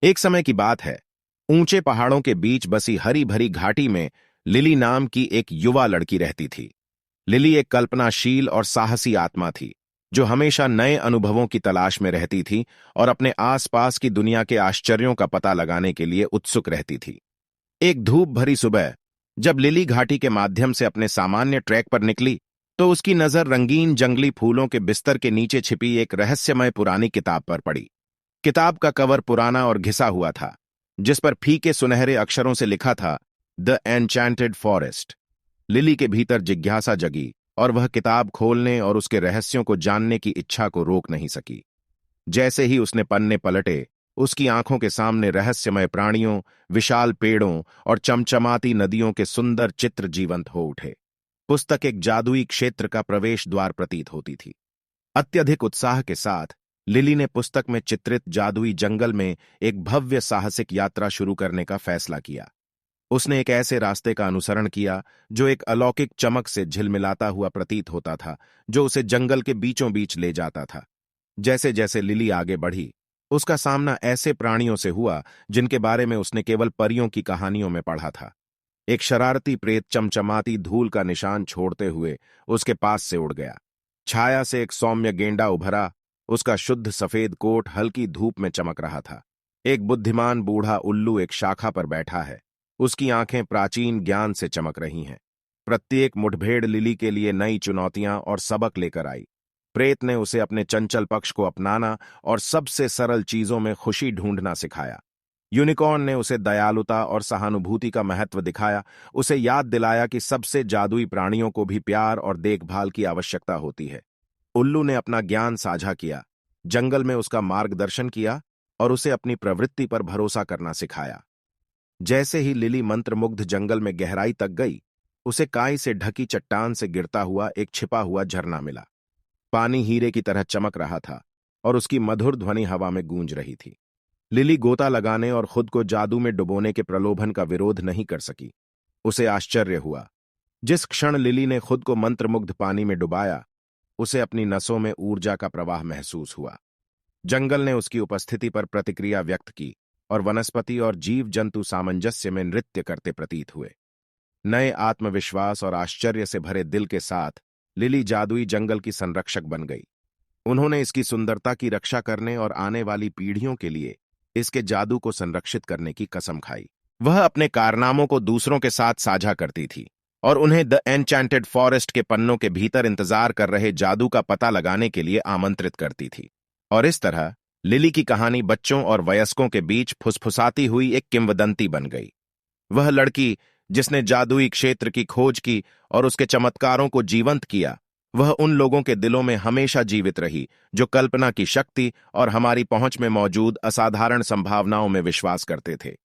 एक समय की बात है। ऊंचे पहाड़ों के बीच बसी हरी भरी घाटी में लिली नाम की एक युवा लड़की रहती थी। लिली एक कल्पनाशील और साहसी आत्मा थी, जो हमेशा नए अनुभवों की तलाश में रहती थी और अपने आसपास की दुनिया के आश्चर्यों का पता लगाने के लिए उत्सुक रहती थी। एक धूप भरी सुबह, जब लिली घाटी के माध्यम से अपने सामान्य ट्रैक पर निकली, तो उसकी नजर रंगीन जंगली फूलों के बिस्तर के नीचे छिपी एक रहस्यमय पुरानी किताब पर पड़ी। किताब का कवर पुराना और घिसा हुआ था, जिस पर फीके सुनहरे अक्षरों से लिखा था, द एन्चेंटेड फॉरेस्ट। लिली के भीतर जिज्ञासा जगी और वह किताब खोलने और उसके रहस्यों को जानने की इच्छा को रोक नहीं सकी। जैसे ही उसने पन्ने पलटे, उसकी आंखों के सामने रहस्यमय प्राणियों, विशाल पेड़ों और चमचमाती नदियों के सुंदर चित्र जीवंत हो उठे। पुस्तक एक जादुई क्षेत्र का प्रवेश द्वार प्रतीत होती थी। अत्यधिक उत्साह के साथ लिली ने पुस्तक में चित्रित जादुई जंगल में एक भव्य साहसिक यात्रा शुरू करने का फैसला किया। उसने एक ऐसे रास्ते का अनुसरण किया जो एक अलौकिक चमक से झिलमिलाता हुआ प्रतीत होता था, जो उसे जंगल के बीचों बीच ले जाता था। जैसे जैसे लिली आगे बढ़ी, उसका सामना ऐसे प्राणियों से हुआ जिनके बारे में उसने केवल परियों की कहानियों में पढ़ा था। एक शरारती प्रेत चमचमाती धूल का निशान छोड़ते हुए उसके पास से उड़ गया। छाया से एक सौम्य गेंडा उभरा, उसका शुद्ध सफेद कोट हल्की धूप में चमक रहा था। एक बुद्धिमान बूढ़ा उल्लू एक शाखा पर बैठा है, उसकी आंखें प्राचीन ज्ञान से चमक रही हैं। प्रत्येक मुठभेड़ लिली के लिए नई चुनौतियां और सबक लेकर आई। प्रेत ने उसे अपने चंचल पक्ष को अपनाना और सबसे सरल चीजों में खुशी ढूंढना सिखाया। यूनिकॉर्न ने उसे दयालुता और सहानुभूति का महत्व दिखाया, उसे याद दिलाया कि सबसे जादुई प्राणियों को भी प्यार और देखभाल की आवश्यकता होती है। उल्लू ने अपना ज्ञान साझा किया, जंगल में उसका मार्गदर्शन किया और उसे अपनी प्रवृत्ति पर भरोसा करना सिखाया। जैसे ही लिली मंत्रमुग्ध जंगल में गहराई तक गई, उसे काई से ढकी चट्टान से गिरता हुआ एक छिपा हुआ झरना मिला। पानी हीरे की तरह चमक रहा था और उसकी मधुर ध्वनि हवा में गूंज रही थी। लिली गोता लगाने और खुद को जादू में डुबोने के प्रलोभन का विरोध नहीं कर सकी। उसे आश्चर्य हुआ। जिस क्षण लिली ने खुद को मंत्रमुग्ध पानी में डुबाया, उसे अपनी नसों में ऊर्जा का प्रवाह महसूस हुआ। जंगल ने उसकी उपस्थिति पर प्रतिक्रिया व्यक्त की और वनस्पति और जीव जंतु सामंजस्य में नृत्य करते प्रतीत हुए। नए आत्मविश्वास और आश्चर्य से भरे दिल के साथ लिली जादुई जंगल की संरक्षक बन गई। उन्होंने इसकी सुंदरता की रक्षा करने और आने वाली पीढ़ियों के लिए इसके जादू को संरक्षित करने की कसम खाई। वह अपने कारनामों को दूसरों के साथ साझा करती थी और उन्हें द एन्चेंटेड फॉरेस्ट के पन्नों के भीतर इंतजार कर रहे जादू का पता लगाने के लिए आमंत्रित करती थी। और इस तरह लिली की कहानी बच्चों और वयस्कों के बीच फुसफुसाती हुई एक किंवदंती बन गई। वह लड़की जिसने जादुई क्षेत्र की खोज की और उसके चमत्कारों को जीवंत किया, वह उन लोगों के दिलों में हमेशा जीवित रही जो कल्पना की शक्ति और हमारी पहुंच में मौजूद असाधारण संभावनाओं में विश्वास करते थे।